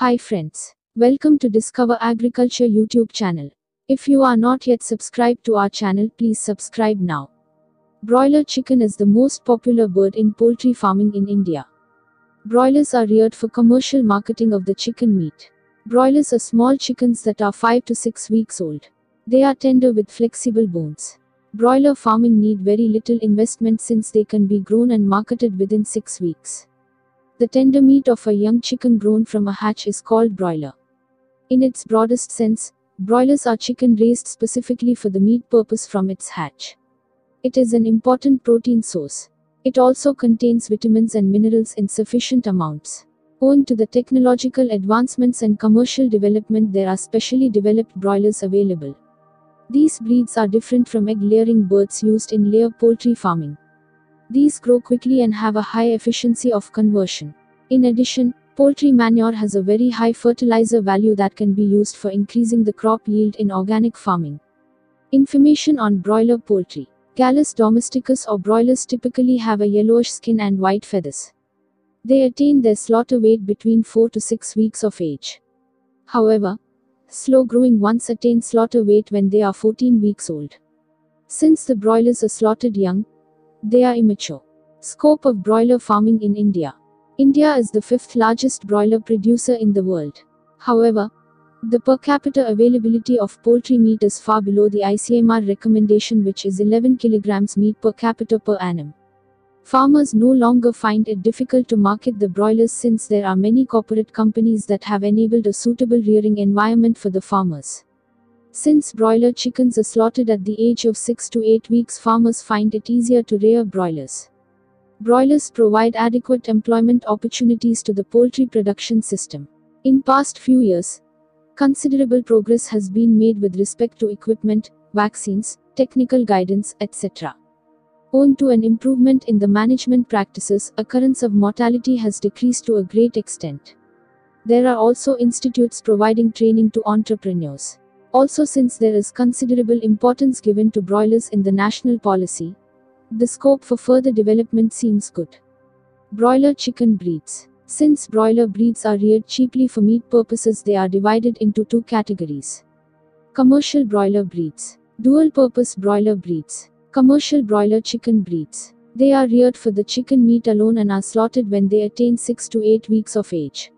Hi friends. Welcome to Discover Agriculture YouTube channel. If you are not yet subscribed to our channel, please subscribe now. Broiler chicken is the most popular bird in poultry farming in India. Broilers are reared for commercial marketing of the chicken meat. Broilers are small chickens that are 5 to 6 weeks old. They are tender with flexible bones. Broiler farming need very little investment since they can be grown and marketed within 6 weeks. The tender meat of a young chicken grown from a hatch is called broiler. In its broadest sense, broilers are chicken raised specifically for the meat purpose from its hatch. It is an important protein source. It also contains vitamins and minerals in sufficient amounts. Owing to the technological advancements and commercial development, there are specially developed broilers available. These breeds are different from egg-laying birds used in layer poultry farming. These grow quickly and have a high efficiency of conversion. In addition, poultry manure has a very high fertilizer value that can be used for increasing the crop yield in organic farming. Information on broiler poultry. Gallus domesticus or broilers typically have a yellowish skin and white feathers. They attain their slaughter weight between 4 to 6 weeks of age. However, slow-growing ones attain slaughter weight when they are 14 weeks old. Since the broilers are slaughtered young, they are immature. Scope of broiler farming in India. India is the 5th largest broiler producer in the world. However, the per capita availability of poultry meat is far below the ICMR recommendation, which is 11 kilograms meat per capita per annum. Farmers no longer find it difficult to market the broilers since there are many corporate companies that have enabled a suitable rearing environment for the farmers. Since broiler chickens are slaughtered at the age of 6 to 8 weeks, farmers find it easier to rear broilers. Broilers provide adequate employment opportunities to the poultry production system. In past few years, considerable progress has been made with respect to equipment, vaccines, technical guidance, etc. Owing to an improvement in the management practices, occurrence of mortality has decreased to a great extent. There are also institutes providing training to entrepreneurs. Also, since there is considerable importance given to broilers in the national policy, the scope for further development seems good. Broiler chicken breeds. Since broiler breeds are reared cheaply for meat purposes, they are divided into two categories. Commercial broiler breeds. Dual-purpose broiler breeds. Commercial broiler chicken breeds. They are reared for the chicken meat alone and are slaughtered when they attain 6 to 8 weeks of age.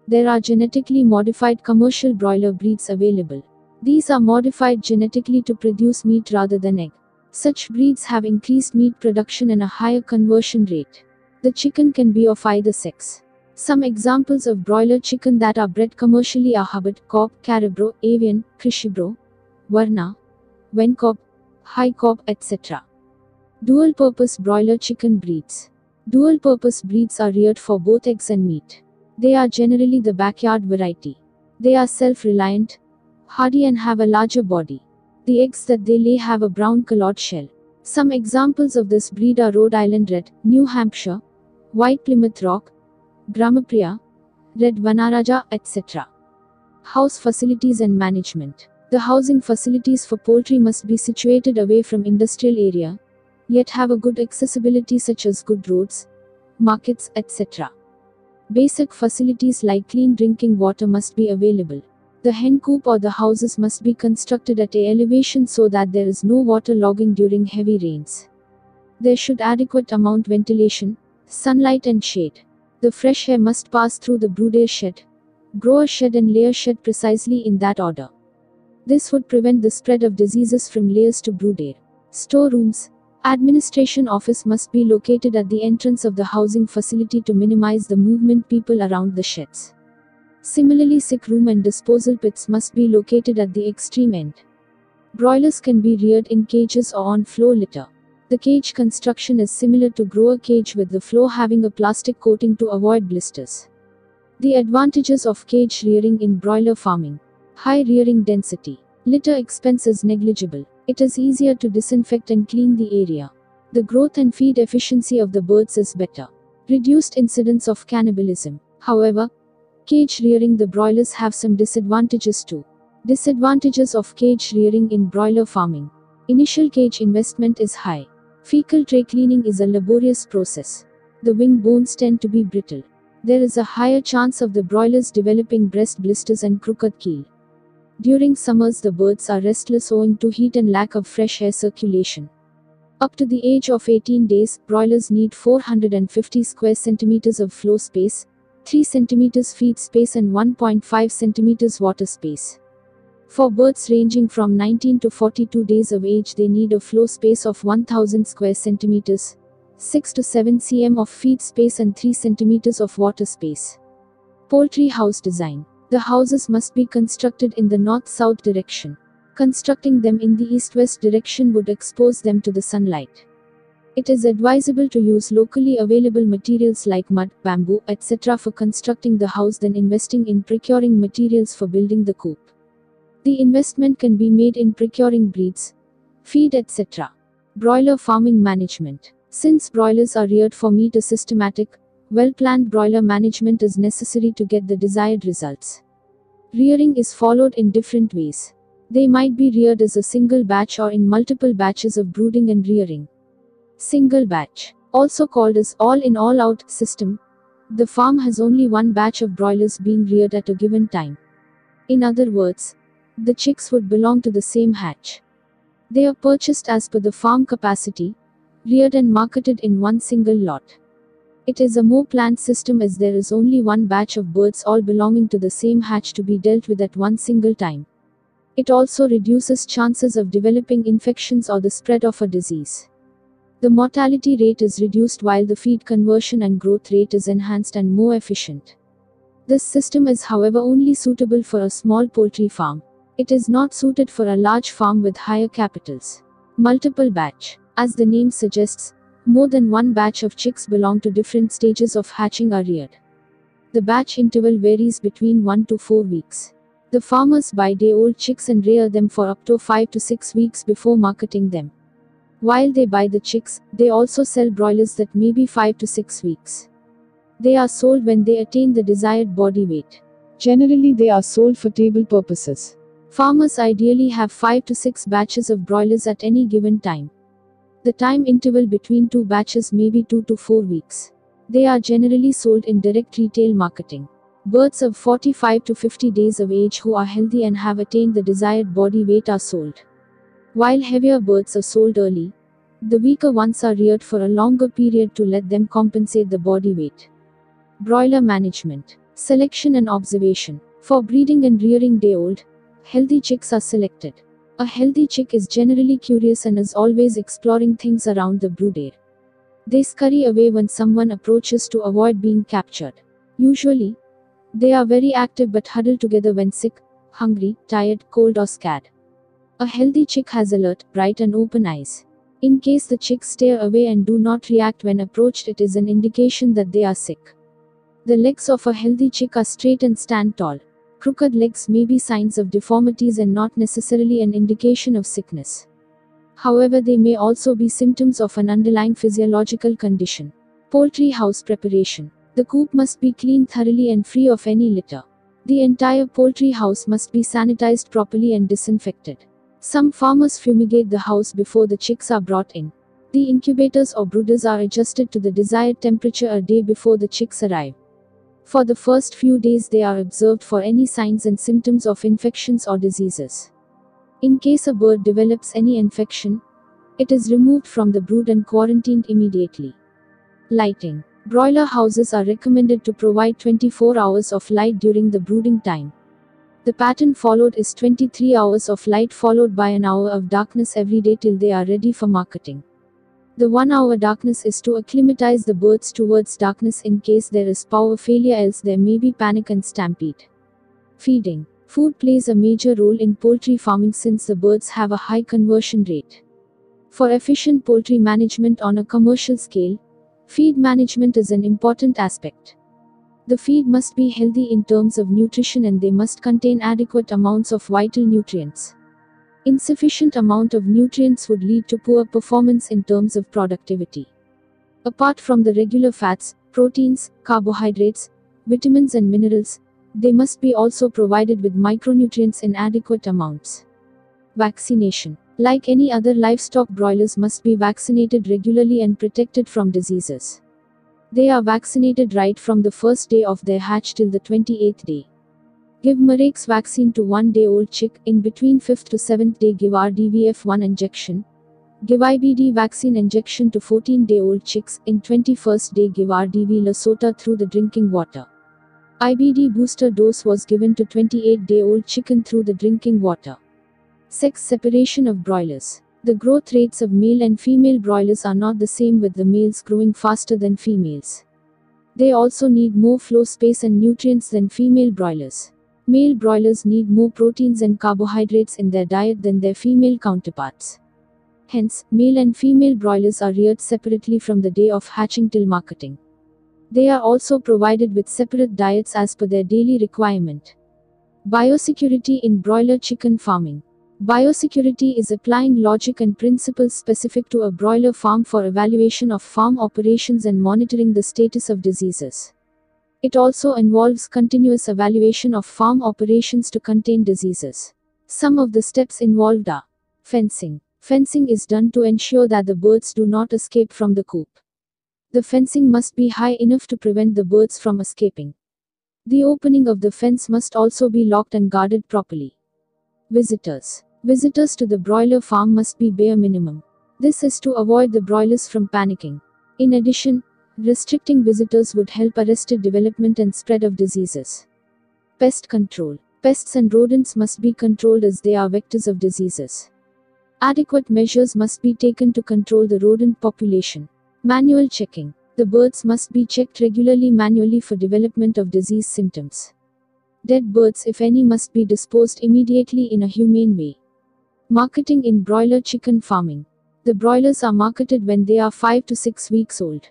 There are genetically modified commercial broiler breeds available. These are modified genetically to produce meat rather than egg. Such breeds have increased meat production and a higher conversion rate. The chicken can be of either sex. Some examples of broiler chicken that are bred commercially are Hubbard, Cobb, Caribro, Avian, Krishibro, Varna, Vencob, High Cobb, etc. Dual-purpose broiler chicken breeds. Dual-purpose breeds are reared for both eggs and meat. They are generally the backyard variety. They are self-reliant, hardy and have a larger body. The eggs that they lay have a brown-colored shell. Some examples of this breed are Rhode Island Red, New Hampshire, White Plymouth Rock, Brahmapriya, Red Vanaraja, etc. House facilities and management. The housing facilities for poultry must be situated away from industrial area, yet have a good accessibility such as good roads, markets, etc. Basic facilities like clean drinking water must be available. The hen coop or the houses must be constructed at an elevation so that there is no water logging during heavy rains. There should adequate amount ventilation, sunlight and shade. The fresh air must pass through the brooder shed, grower shed and layer shed precisely in that order. This would prevent the spread of diseases from layers to brooder. Storerooms. Administration office must be located at the entrance of the housing facility to minimize the movement people around the sheds. Similarly, sick room and disposal pits must be located at the extreme end. Broilers can be reared in cages or on floor litter. The cage construction is similar to grower cage, with the floor having a plastic coating to avoid blisters. The advantages of cage rearing in broiler farming. High rearing density. Litter expense is negligible. It is easier to disinfect and clean the area. The growth and feed efficiency of the birds is better. Reduced incidence of cannibalism. However, cage rearing the broilers have some disadvantages too. Disadvantages of cage rearing in broiler farming. Initial cage investment is high. Fecal tray cleaning is a laborious process. The wing bones tend to be brittle. There is a higher chance of the broilers developing breast blisters and crooked keel. During summers, the birds are restless owing to heat and lack of fresh air circulation. Up to the age of 18 days, broilers need 450 square centimeters of floor space, 3 centimeters feed space and 1.5 centimeters water space. For birds ranging from 19 to 42 days of age, they need a floor space of 1000 square centimeters, 6 to 7 cm of feed space and 3 centimeters of water space. Poultry house design. The houses must be constructed in the north-south direction. Constructing them in the east-west direction would expose them to the sunlight. It is advisable to use locally available materials like mud, bamboo, etc. for constructing the house than investing in procuring materials for building the coop. The investment can be made in procuring breeds, feed, etc. Broiler farming management. Since broilers are reared for meat, a systematic, well-planned broiler management is necessary to get the desired results. Rearing is followed in different ways. They might be reared as a single batch or in multiple batches of brooding and rearing. Single batch, also called as all-in all-out system, the farm has only one batch of broilers being reared at a given time. In other words, the chicks would belong to the same hatch. They are purchased as per the farm capacity, reared and marketed in one single lot. It is a more planned system as there is only one batch of birds all belonging to the same hatch to be dealt with at one single time. It also reduces chances of developing infections or the spread of a disease. The mortality rate is reduced while the feed conversion and growth rate is enhanced and more efficient. This system is, however, only suitable for a small poultry farm. It is not suited for a large farm with higher capitals. Multiple batch. As the name suggests, more than one batch of chicks belong to different stages of hatching are reared. The batch interval varies between 1 to 4 weeks. The farmers buy day-old chicks and rear them for up to 5 to 6 weeks before marketing them. While they buy the chicks, they also sell broilers that may be 5 to 6 weeks. They are sold when they attain the desired body weight. Generally, they are sold for table purposes. Farmers ideally have 5 to 6 batches of broilers at any given time. The time interval between two batches may be 2 to 4 weeks. They are generally sold in direct retail marketing. Birds of 45 to 50 days of age who are healthy and have attained the desired body weight are sold. While heavier birds are sold early, the weaker ones are reared for a longer period to let them compensate the body weight. Broiler management. Selection and observation. For breeding and rearing day-old, healthy chicks are selected. A healthy chick is generally curious and is always exploring things around the brood air. They scurry away when someone approaches to avoid being captured. Usually, they are very active but huddle together when sick, hungry, tired, cold or scared. A healthy chick has alert, bright and open eyes. In case the chicks stare away and do not react when approached, it is an indication that they are sick. The legs of a healthy chick are straight and stand tall. Crooked legs may be signs of deformities and not necessarily an indication of sickness. However, they may also be symptoms of an underlying physiological condition. Poultry house preparation. The coop must be cleaned thoroughly and free of any litter. The entire poultry house must be sanitized properly and disinfected. Some farmers fumigate the house before the chicks are brought in. The incubators or brooders are adjusted to the desired temperature a day before the chicks arrive. For the first few days they are observed for any signs and symptoms of infections or diseases. In case a bird develops any infection, it is removed from the brood and quarantined immediately. Lighting. Broiler houses are recommended to provide 24 hours of light during the brooding time. The pattern followed is 23 hours of light followed by an hour of darkness every day till they are ready for marketing. The 1 hour darkness is to acclimatize the birds towards darkness in case there is power failure, else there may be panic and stampede. Feeding. Food plays a major role in poultry farming since the birds have a high conversion rate. For efficient poultry management on a commercial scale, feed management is an important aspect. The feed must be healthy in terms of nutrition and they must contain adequate amounts of vital nutrients. Insufficient amount of nutrients would lead to poor performance in terms of productivity. Apart from the regular fats, proteins, carbohydrates, vitamins and minerals, they must be also provided with micronutrients in adequate amounts. Vaccination. Like any other livestock, broilers must be vaccinated regularly and protected from diseases. They are vaccinated right from the first day of their hatch till the 28th day. Give Marek's vaccine to 1-day-old chick. In between 5th to 7th day give RDVF1 injection. Give IBD vaccine injection to 14-day-old chicks. In 21st day give RDV Lasota through the drinking water. IBD booster dose was given to 28-day-old chicken through the drinking water. Sex separation of broilers. The growth rates of male and female broilers are not the same, with the males growing faster than females. They also need more floor space and nutrients than female broilers. Male broilers need more proteins and carbohydrates in their diet than their female counterparts. Hence, male and female broilers are reared separately from the day of hatching till marketing. They are also provided with separate diets as per their daily requirement. Biosecurity in broiler chicken farming. Biosecurity is applying logic and principles specific to a broiler farm for evaluation of farm operations and monitoring the status of diseases. It also involves continuous evaluation of farm operations to contain diseases. Some of the steps involved are fencing. Fencing is done to ensure that the birds do not escape from the coop. The fencing must be high enough to prevent the birds from escaping. The opening of the fence must also be locked and guarded properly. Visitors. Visitors to the broiler farm must be bare minimum. This is to avoid the broilers from panicking. In addition, restricting visitors would help arrest development and spread of diseases. Pest control. Pests and rodents must be controlled as they are vectors of diseases. Adequate measures must be taken to control the rodent population. Manual checking. The birds must be checked regularly manually for development of disease symptoms. Dead birds, if any, must be disposed immediately in a humane way. Marketing in broiler chicken farming. The broilers are marketed when they are 5 to 6 weeks old.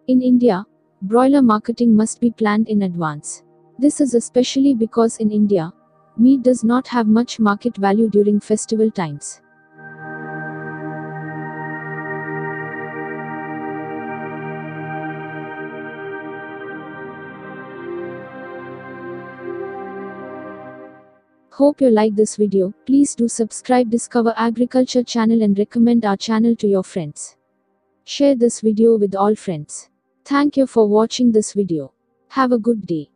In India, broiler marketing must be planned in advance. This is especially because in India, meat does not have much market value during festival times. Hope you like this video. Please do subscribe Discover Agriculture channel and recommend our channel to your friends. Share this video with all friends. Thank you for watching this video. Have a good day.